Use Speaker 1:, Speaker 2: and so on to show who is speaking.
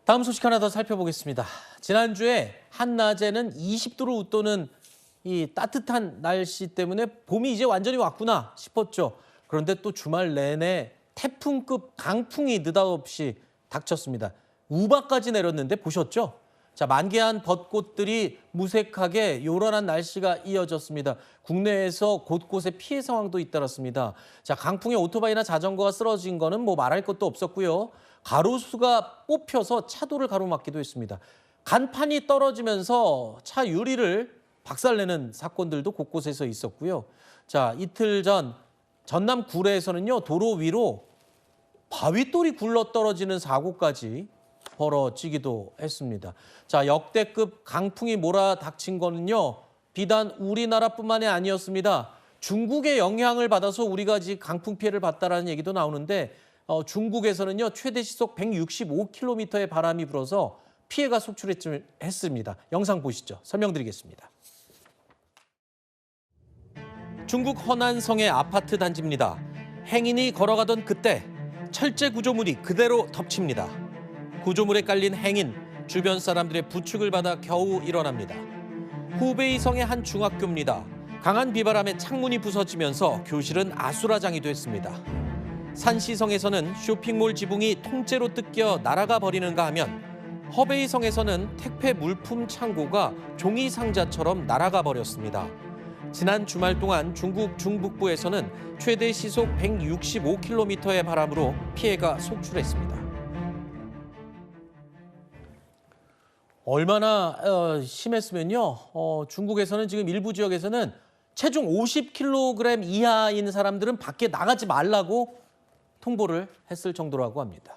Speaker 1: 다음 소식 하나 더 살펴보겠습니다. 지난주에 한낮에는 20도를 웃도는 이 따뜻한 날씨 때문에 봄이 이제 완전히 왔구나 싶었죠. 그런데 또 주말 내내 태풍급 강풍이 느닷없이 닥쳤습니다. 우박까지 내렸는데 보셨죠? 자, 만개한 벚꽃들이 무색하게 요란한 날씨가 이어졌습니다. 국내에서 곳곳에 피해 상황도 잇따랐습니다. 자, 강풍에 오토바이나 자전거가 쓰러진 거는 뭐 말할 것도 없었고요. 가로수가 뽑혀서 차도를 가로막기도 했습니다. 간판이 떨어지면서 차 유리를 박살내는 사건들도 곳곳에서 있었고요. 자, 이틀 전 전남 구례에서는요, 도로 위로 바위돌이 굴러 떨어지는 사고까지 벌어지기도 했습니다. 자, 역대급 강풍이 몰아닥친 거는요, 비단 우리나라뿐만이 아니었습니다. 중국의 영향을 받아서 우리가 지금 강풍 피해를 봤다라는 얘기도 나오는데 중국에서는요, 최대 시속 165km의 바람이 불어서 피해가 속출했습니다. 영상 보시죠. 설명드리겠습니다. 중국 허난성의 아파트 단지입니다. 행인이 걸어가던 그때 철제 구조물이 그대로 덮칩니다. 구조물에 깔린 행인, 주변 사람들의 부축을 받아 겨우 일어납니다. 후베이성의 한 중학교입니다. 강한 비바람에 창문이 부서지면서 교실은 아수라장이 됐습니다. 산시성에서는 쇼핑몰 지붕이 통째로 뜯겨 날아가 버리는가 하면 허베이성에서는 택배 물품 창고가 종이 상자처럼 날아가 버렸습니다. 지난 주말 동안 중국 중북부에서는 최대 시속 165km의 바람으로 피해가 속출했습니다. 얼마나 심했으면요. 중국에서는 지금 일부 지역에서는 체중 50kg 이하인 사람들은 밖에 나가지 말라고 통보를 했을 정도라고 합니다.